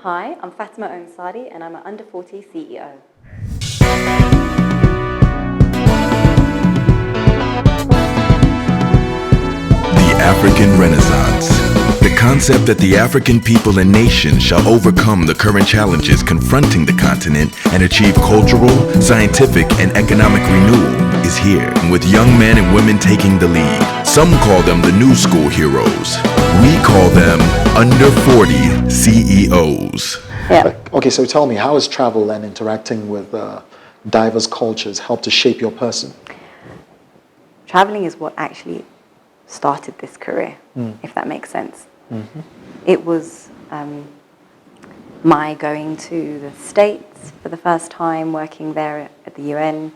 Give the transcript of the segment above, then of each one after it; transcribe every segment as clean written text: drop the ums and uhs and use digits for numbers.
Hi, I'm Fatima Ouanssaidi and I'm an Under 40 CEO. The African Renaissance. The concept that the African people and nation shall overcome the current challenges confronting the continent and achieve cultural, scientific, and economic renewal is here, with young men and women taking the lead. Some call them the new school heroes. We call them Under 40 CEOs. Yeah. Okay, so tell me, how has travel and interacting with diverse cultures helped to shape your person? Traveling is what actually started this career, if that makes sense. Mm-hmm. It was my going to the States for the first time, working there at the UN,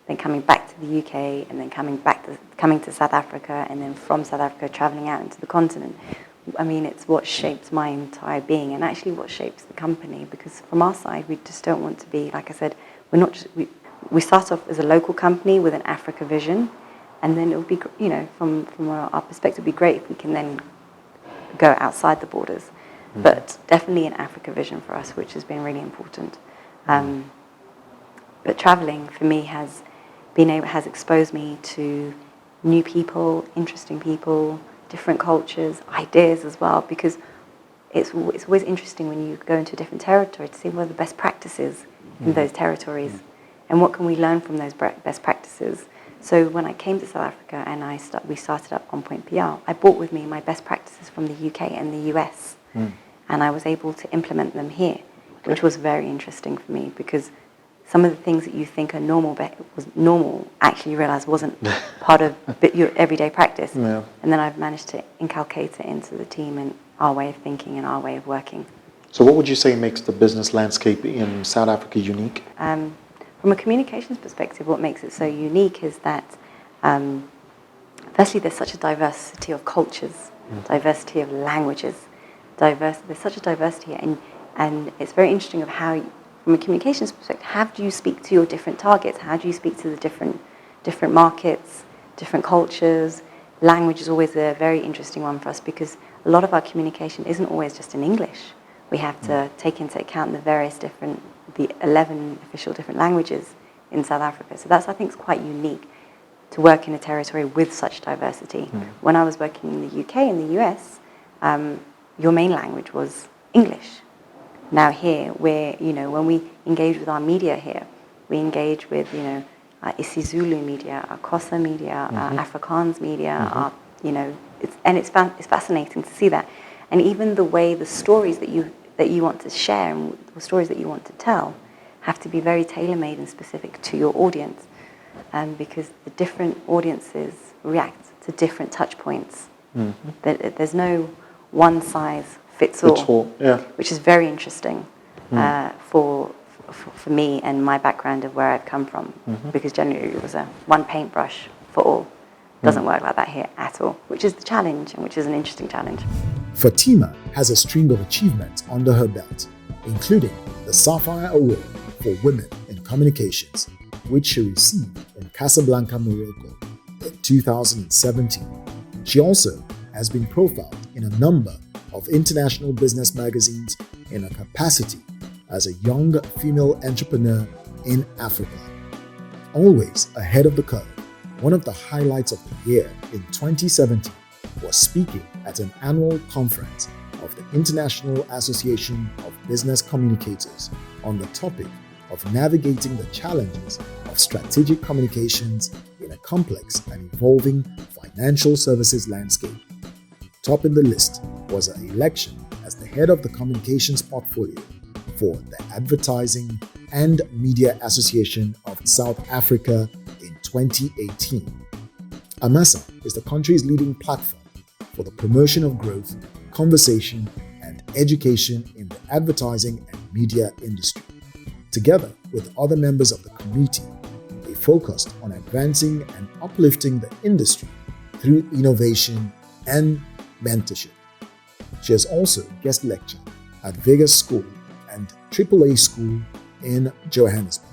then coming back to the UK, and then coming to South Africa, and then from South Africa traveling out into the continent. I mean, it's what shapes my entire being, and actually what shapes the company. Because from our side, we just don't want to be, like I said, we're not just, we start off as a local company with an Africa vision, and then it would be, you know, from our perspective, it would be great if we can then go outside the borders. Mm-hmm. But definitely an Africa vision for us, which has been really important. But traveling for me has exposed me to new people, interesting people, different cultures, ideas as well, because it's always interesting when you go into a different territory to see what are the best practices in those territories and what can we learn from those best practices. So when I came to South Africa and we started up On Point PR, I brought with me my best practices from the UK and the US, and I was able to implement them here, which was very interesting for me, because some of the things that you think are normal, actually you realise wasn't part of your everyday practice. Yeah. And then I've managed to inculcate it into the team and our way of thinking and our way of working. So what would you say makes the business landscape in South Africa unique? From a communications perspective, what makes it so unique is that, firstly, there's such a diversity of cultures, diversity of languages, there's such a diversity, and it's very interesting of how, from a communications perspective, how do you speak to your different targets? How do you speak to the different markets, different cultures? Language is always a very interesting one for us, because a lot of our communication isn't always just in English. We have to take into account the 11 official different languages in South Africa. So that's, I think, is quite unique to work in a territory with such diversity. When I was working in the UK and the US, your main language was English. Now here, when we engage with our media here, we engage with, isiZulu media, our Xhosa media, our Afrikaans media, it's fascinating to see that. And even the way the stories that you want to share and the stories that you want to tell have to be very tailor-made and specific to your audience, because the different audiences react to different touch points. There's no one size fits all, which is very interesting for me and my background of where I've come from, because generally it was a one paintbrush for all. Doesn't work like that here at all, which is the challenge, and which is an interesting challenge. Fatima has a string of achievements under her belt, including the Sapphire Award for Women in Communications, which she received in Casablanca, Morocco in 2017. She also has been profiled in a number of international business magazines in her capacity as a young female entrepreneur in Africa. Always ahead of the curve, one of the highlights of the year in 2017 was speaking at an annual conference of the International Association of Business Communicators on the topic of navigating the challenges of strategic communications in a complex and evolving financial services landscape. Topping the list was her election as the head of the communications portfolio for the Advertising and Media Association of South Africa in 2018. AMASA is the country's leading platform for the promotion of growth, conversation, and education in the advertising and media industry. Together with other members of the committee, they focused on advancing and uplifting the industry through innovation and mentorship. She has also guest lectured at Vegas School and AAA School in Johannesburg.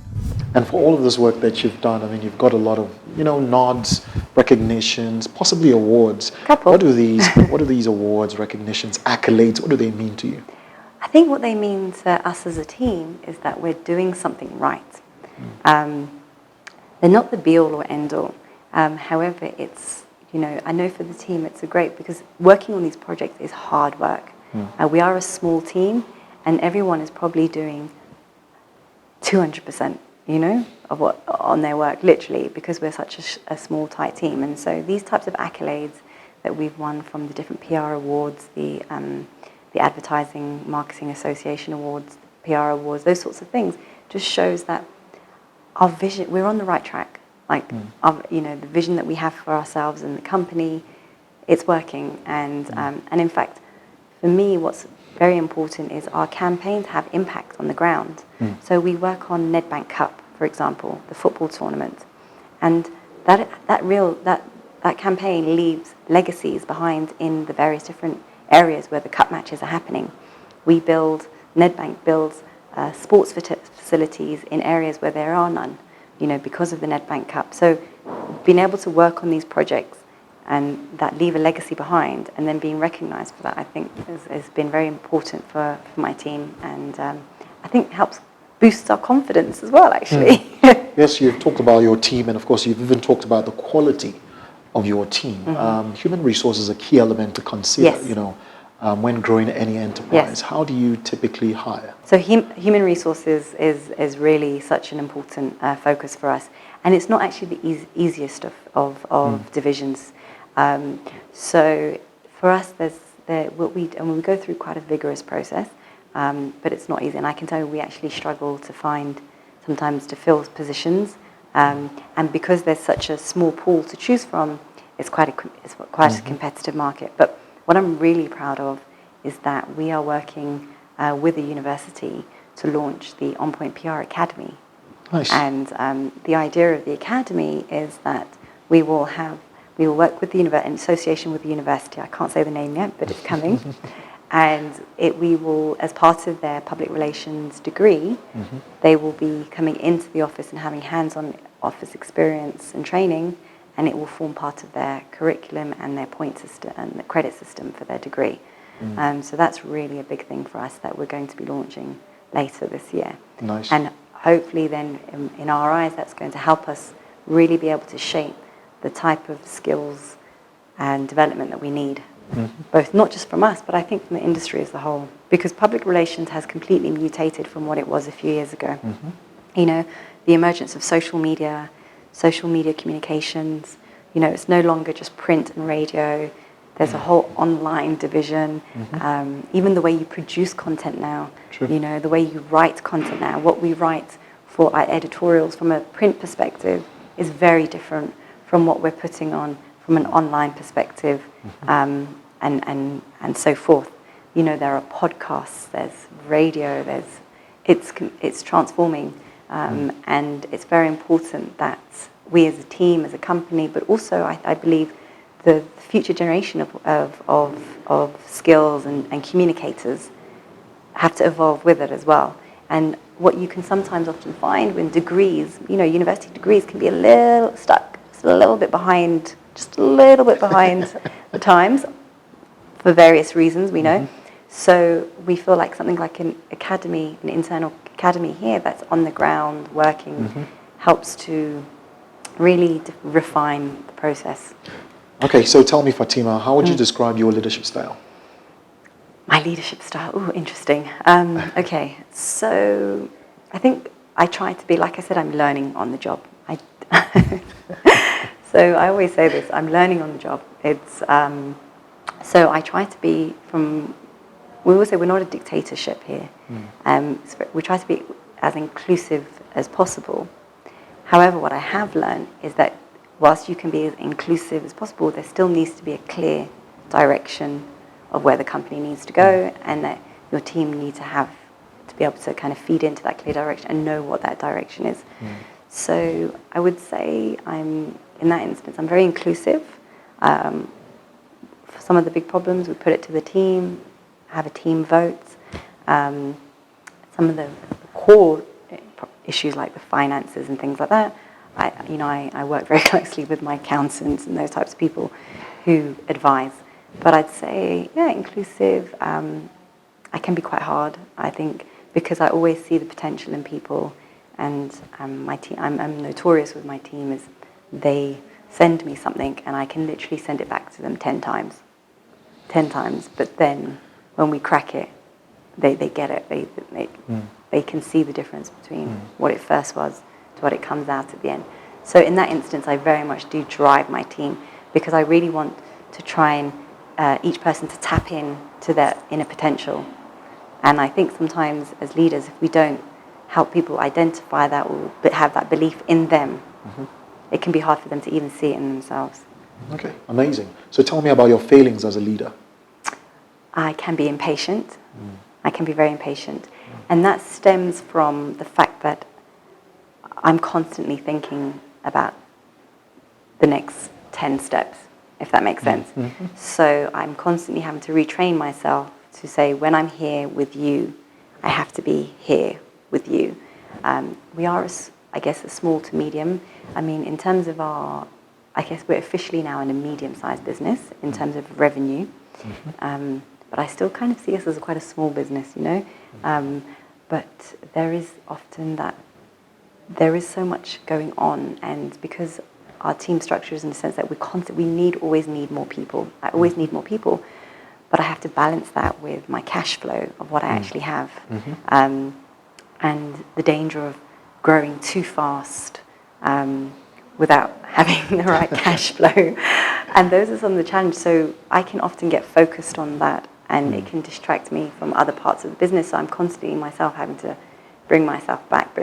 And for all of this work that you've done, I mean, you've got a lot of, nods, recognitions, possibly awards. Couple. What do these awards, recognitions, accolades, what do they mean to you? I think what they mean to us as a team is that we're doing something right. They're not the be-all or end-all. However, it's, I know for the team it's great because working on these projects is hard work. We are a small team, and everyone is probably doing 200%, of what on their work, literally, because we're such a small, tight team. And so these types of accolades that we've won from the different PR awards, the Advertising Marketing Association Awards, PR awards, those sorts of things, just shows that our vision, we're on the right track. Like, the vision that we have for ourselves and the company, it's working. And in fact, for me, what's very important is our campaigns have impact on the ground. So we work on Nedbank Cup, for example, the football tournament, and that campaign leaves legacies behind in the various different areas where the cup matches are happening. Nedbank builds sports facilities in areas where there are none, because of the Nedbank Cup. So being able to work on these projects and that leave a legacy behind and then being recognised for that, I think has been very important for my team, and I think helps boost our confidence as well, actually. Yes, you've talked about your team, and of course you've even talked about the quality of your team. Human resources is a key element to consider, Yes. When growing any enterprise. Yes. How do you typically hire? So human resources is really such an important focus for us, and it's not actually the easiest of divisions. So for us, we go through quite a vigorous process, but it's not easy. And I can tell you, we actually struggle sometimes to fill positions, and because there's such a small pool to choose from, it's quite a competitive market. But what I'm really proud of is that we are working with the university to launch the On Point PR Academy. Nice. And the idea of the academy is that we will work with in association with the university. I can't say the name yet, but it's coming. And we will, as part of their public relations degree, they will be coming into the office and having hands-on office experience and training, and it will form part of their curriculum and their point system and the credit system for their degree. So that's really a big thing for us that we're going to be launching later this year. Nice. And hopefully then, in our eyes, that's going to help us really be able to shape the type of skills and development that we need, both not just from us, but I think from the industry as a whole, because public relations has completely mutated from what it was a few years ago. The emergence of social media communications, it's no longer just print and radio. There's a whole online division, even the way you produce content now, True. The way you write content now, what we write for our editorials from a print perspective is very different from what we're putting on from an online perspective, and so forth. There are podcasts, there's radio, it's transforming, and it's very important that we as a team, as a company, but also I believe the future generation of skills and communicators have to evolve with it as well. And what you can sometimes often find when degrees, university degrees can be a little stuck, just a little bit behind the times for various reasons, we know. So we feel like something like an academy, an internal academy here that's on the ground working, helps to really refine the process. Okay, so tell me, Fatima, how would you describe your leadership style? My leadership style, interesting. Okay, so I think I try to be, like I said, I'm learning on the job. So I always say this, I'm learning on the job. So I try to be we always say we're not a dictatorship here. We try to be as inclusive as possible. However, what I have learned is that whilst you can be as inclusive as possible, there still needs to be a clear direction of where the company needs to go, and that your team need to be able to kind of feed into that clear direction and know what that direction is. So I would say in that instance, I'm very inclusive. For some of the big problems, we put it to the team, have a team vote. Some of the core issues like the finances and things like that, I work very closely with my accountants and those types of people who advise. But I'd say, inclusive, I can be quite hard, I think, because I always see the potential in people, and my team, I'm notorious with my team, is they send me something and I can literally send it back to them 10 times, but then when we crack it, they get it, they can see the difference between what it first was to what it comes out at the end. So in that instance, I very much do drive my team, because I really want to try and each person to tap in to their inner potential. And I think sometimes as leaders, if we don't help people identify that or have that belief in them, it can be hard for them to even see it in themselves. Okay, amazing. So tell me about your failings as a leader. I can be impatient. I can be very impatient. And that stems from the fact that I'm constantly thinking about the next 10 steps, if that makes sense. So I'm constantly having to retrain myself to say, when I'm here with you, I have to be here with you. We are, I guess, a small to medium. I mean, in terms of I guess we're officially now in a medium-sized business in terms of revenue. But I still kind of see us as quite a small business, you know. But there is often that there is so much going on, and because our team structure is in the sense that we always need more people. I always need more people, but I have to balance that with my cash flow of what I actually have, and the danger of growing too fast without having the right cash flow. And those are some of the challenges. So I can often get focused on that, and it can distract me from other parts of the business. So I'm constantly myself having to bring myself back,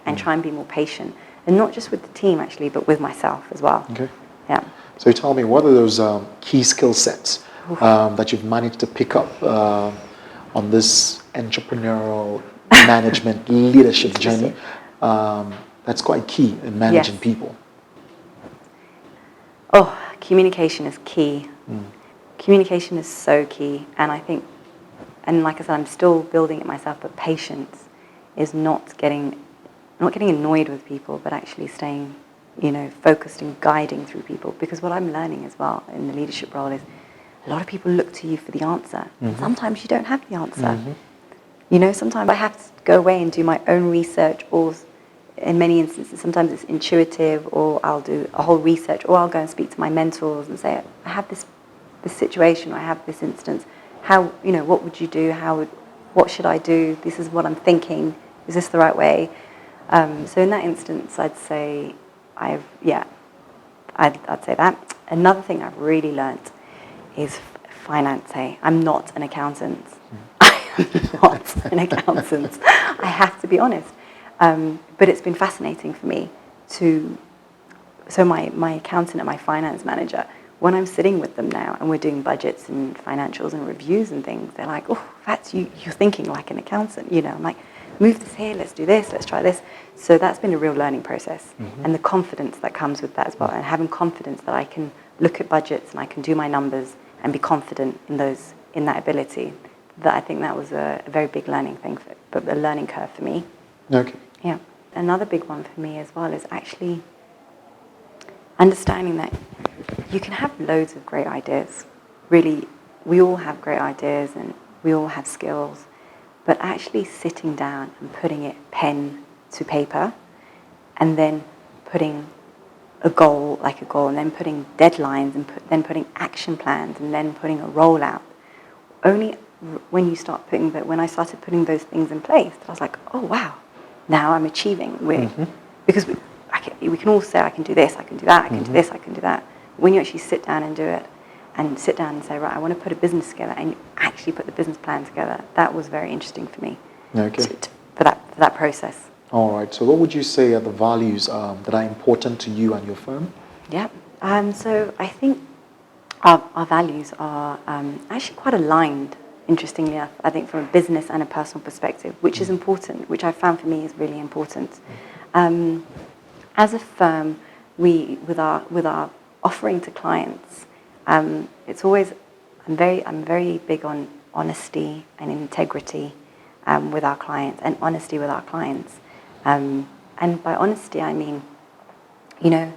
and try and be more patient. And not just with the team, actually, but with myself as well. Okay. Yeah. So tell me, what are those key skill sets that you've managed to pick up on this entrepreneurial management leadership journey that's quite key in managing people? Oh, communication is key. Communication is so key. And I think, and like I said, I'm still building it myself, but patience is not getting annoyed with people, but actually staying, focused and guiding through people. Because what I'm learning as well in the leadership role is a lot of people look to you for the answer. And sometimes you don't have the answer. Sometimes I have to go away and do my own research, or in many instances, sometimes it's intuitive, or I'll do a whole research, or I'll go and speak to my mentors and say, I have this situation, or I have this instance. How, what would you do? What should I do? This is what I'm thinking. Is this the right way? So in that instance, I'd say I'd say that. Another thing I've really learnt is finance. I'm not an accountant. I am not an accountant. I have to be honest. But it's been fascinating for me so my accountant and my finance manager, when I'm sitting with them now and we're doing budgets and financials and reviews and things, they're like, oh, that's you're thinking like an accountant. I'm like, move this here, let's do this, let's try this. So that's been a real learning process. And the confidence that comes with that as well, and having confidence that I can look at budgets and I can do my numbers and be confident in that ability. That I think that was a very big learning curve for me. Okay. Yeah. Another big one for me as well is actually understanding that you can have loads of great ideas. Really, we all have great ideas and we all have skills, but actually sitting down and putting it pen to paper, and then putting a goal, and then putting deadlines, and then putting action plans, and then putting a rollout. Only when I started putting those things in place, I was like, oh wow, now I'm achieving. Because we can all say, I can do this, I can do that, I can do this, I can do that. When you actually sit down and do it, and sit down and say, right, I want to put a business together, and you actually put the business plan together, that was very interesting for me. Okay. For that process. All right. So what would you say are the values that are important to you and your firm? Yeah. So I think our values are actually quite aligned, interestingly enough, I think from a business and a personal perspective, which is important, which I found for me is really important. As a firm, with our offering to clients, it's always, I'm very big on honesty and integrity with our clients, and honesty with our clients. And by honesty, I mean, a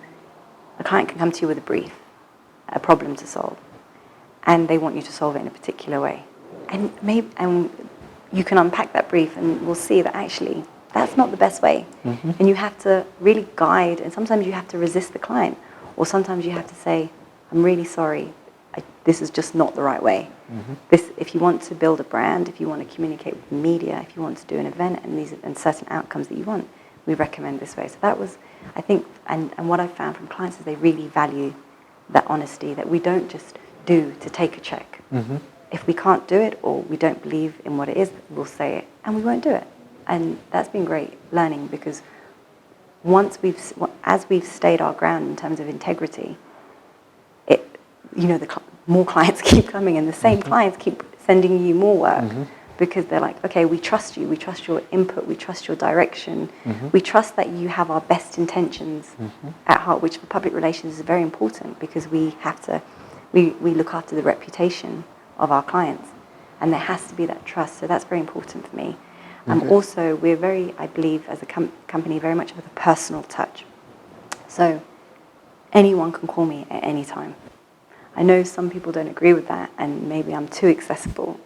client can come to you with a brief, a problem to solve, and they want you to solve it in a particular way. and you can unpack that brief, and we'll see that actually that's not the best way. And you have to really guide, and sometimes you have to resist the client, or sometimes you have to say, I'm really sorry, this is just not the right way. If you want to build a brand, if you want to communicate with the media, if you want to do an event and certain outcomes that you want, we recommend this way. So that was, I think, and what I found from clients is they really value that honesty, that we don't just do to take a check. If we can't do it or we don't believe in what it is, we'll say it and we won't do it. And that's been great learning, because as we've stayed our ground in terms of integrity, more clients keep coming, and the same clients keep sending you more work, because they're like, okay, we trust you, we trust your input, we trust your direction, we trust that you have our best intentions at heart, which for public relations is very important, because we look after the reputation of our clients, and there has to be that trust. So that's very important for me. Also, we're very, I believe, as a company, very much with a personal touch. So anyone can call me at any time. I know some people don't agree with that, and maybe I'm too accessible,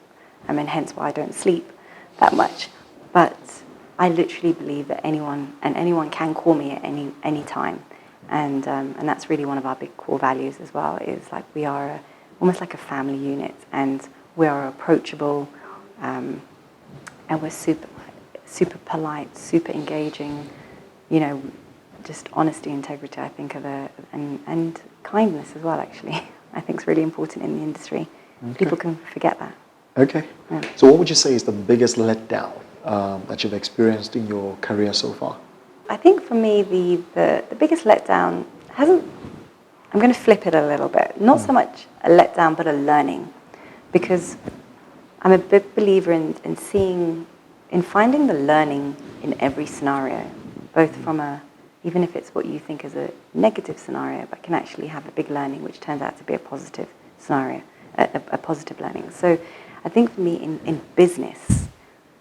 hence why I don't sleep that much. But I literally believe that anyone can call me at any time, and that's really one of our big core values as well. Is like we are almost like a family unit, and we are approachable, and we're super polite, super engaging. Just honesty, integrity, I think, and kindness as well, actually. I think it's really important in the industry. People can forget that. Okay. Yeah. So what would you say is the biggest letdown that you've experienced in your career so far? I think for me, the biggest letdown I'm going to flip it a little bit. Not so much a letdown, but a learning. Because I'm a big believer in finding the learning in every scenario, both from even if it's what you think is a negative scenario, but can actually have a big learning, which turns out to be a positive scenario, a positive learning. So I think for me in business,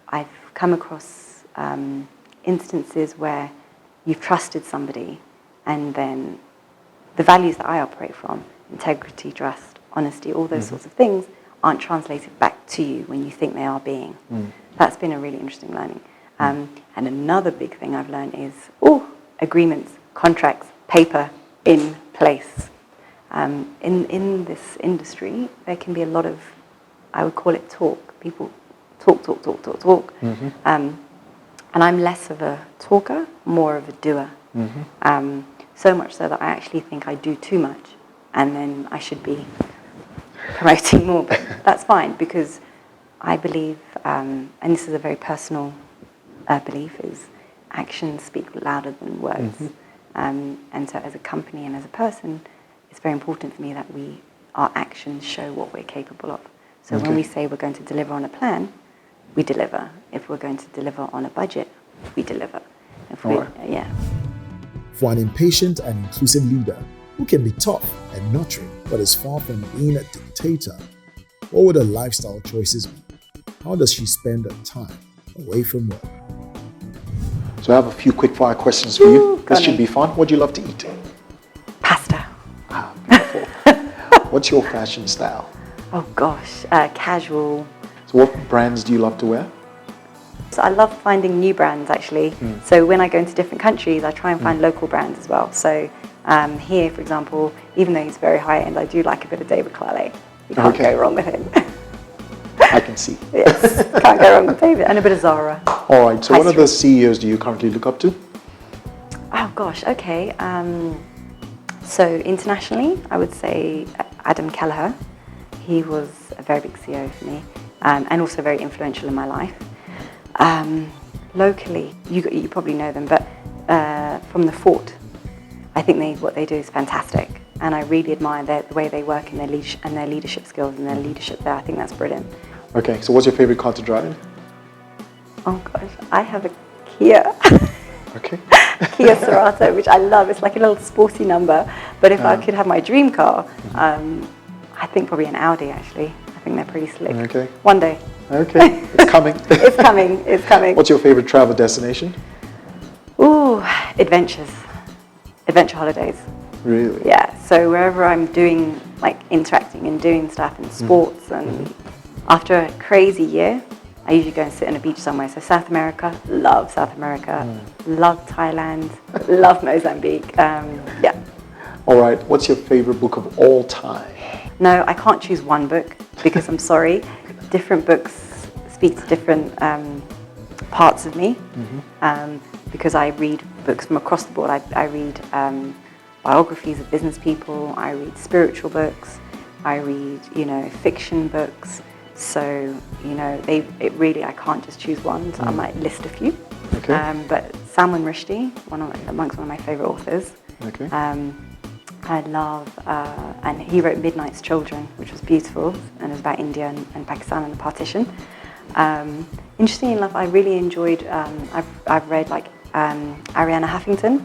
I've come across instances where you've trusted somebody, and then the values that I operate from, integrity, trust, honesty, all those sorts of things, aren't translated back to you when you think they are being. That's been a really interesting learning. And another big thing I've learned is, agreements, contracts, paper in place. In this industry, there can be a lot of, I would call it talk. People talk. And I'm less of a talker, more of a doer. So much so that I actually think I do too much, and then I should be promoting more. But that's fine, because I believe, and this is a very personal belief, is actions speak louder than words. And so as a company and as a person, it's very important for me that our actions show what we're capable of. So when we say we're going to deliver on a plan, we deliver. If we're going to deliver on a budget, we deliver. For an impatient and inclusive leader who can be tough and nurturing but is far from being a dictator, what would her lifestyle choices be? How does she spend her time away from work? So I have a few quick-fire questions for you. This should be fun. What do you love to eat? Pasta. Beautiful. What's your fashion style? Oh gosh, casual. So what brands do you love to wear? So I love finding new brands, actually. So when I go into different countries, I try and find local brands as well. So here, for example, even though he's very high-end, I do like a bit of David Claret. You can't go wrong with him. I can see. Yes, can't go wrong with David. And a bit of Zara. All right, so what other CEOs do you currently look up to? Oh gosh, okay. So internationally, I would say Adam Kelleher. He was a very big CEO for me, and also very influential in my life. Locally, you probably know them, but from the Fort, I think what they do is fantastic, and I really admire the way they work and their leadership skills and their leadership there. I think that's brilliant. Okay, so what's your favorite car to drive? Oh gosh, I have a Kia. Okay. Kia Cerato, which I love. It's like a little sporty number, but if I could have my dream car, I think probably an Audi, actually. I think they're pretty slick. Okay. One day. Okay, it's coming. It's coming, it's coming. What's your favorite travel destination? Ooh, adventure holidays. Really? Yeah, so wherever I'm doing, like interacting and doing stuff in sports and After a crazy year, I usually go and sit on a beach somewhere. So South America, love South America, love Thailand, love Mozambique. Yeah. All right. What's your favorite book of all time? No, I can't choose one book because I'm sorry. Different books speak to different parts of me. Because I read books from across the board. I read biographies of business people. I read spiritual books. I read, fiction books. So, it really, I can't just choose one. So I might list a few. Okay. But Salman Rushdie, amongst one of my favorite authors. Okay. I love, and he wrote Midnight's Children, which was beautiful, and it was about India and Pakistan and the partition. Interestingly enough, I really enjoyed, I've read like Arianna Huffington,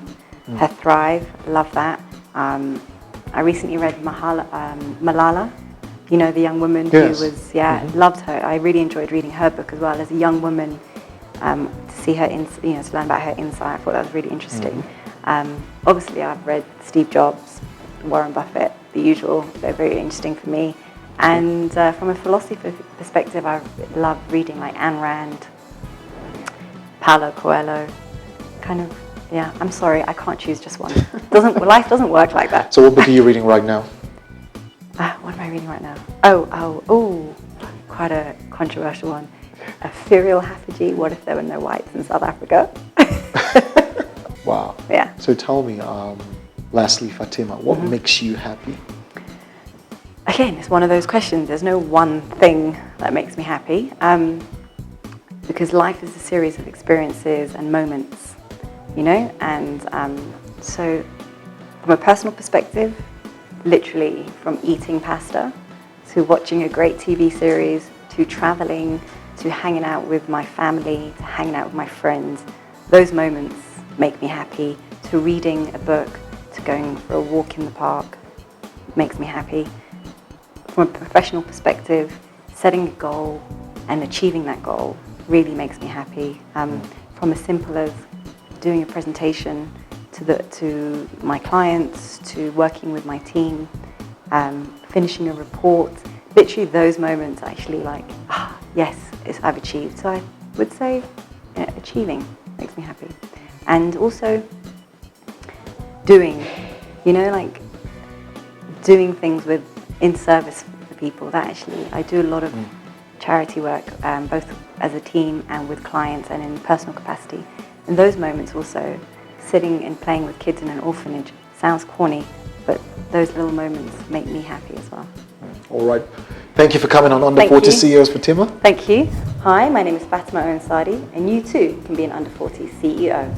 her Thrive, love that. I recently read Malala, the young woman who was, loved her. I really enjoyed reading her book as well as a young woman, to see her, to learn about her insight. I thought that was really interesting. Obviously, I've read Steve Jobs, Warren Buffett, the usual. They're very interesting for me. And from a philosophy perspective, I love reading like Ayn Rand, Paulo Coelho, kind of, I'm sorry, I can't choose just one. Life doesn't work like that. So what book are you reading right now? What am I reading right now? Oh, quite a controversial one. Firial Haffajee, What If There Were No Whites in South Africa? Wow. Yeah. So tell me, lastly, Fatima, what makes you happy? Again, it's one of those questions. There's no one thing that makes me happy, because life is a series of experiences and moments, and so from a personal perspective, literally from eating pasta to watching a great TV series to traveling to hanging out with my family to hanging out with my friends, those moments make me happy, to reading a book, to going for a walk in the park makes me happy. From a professional perspective, setting a goal and achieving that goal really makes me happy. From as simple as doing a presentation to my clients, to working with my team, finishing a report, literally those moments actually yes, I've achieved. So I would say achieving makes me happy. And also doing things in service for people. That actually, I do a lot of charity work, both as a team and with clients and in personal capacity. And those moments also, sitting and playing with kids in an orphanage, sounds corny, but those little moments make me happy as well. All right. Thank you for coming on Under 40 CEOs, Fatima. Thank you. Hi, my name is Fatima Ouanssaidi, and you too can be an Under 40 CEO.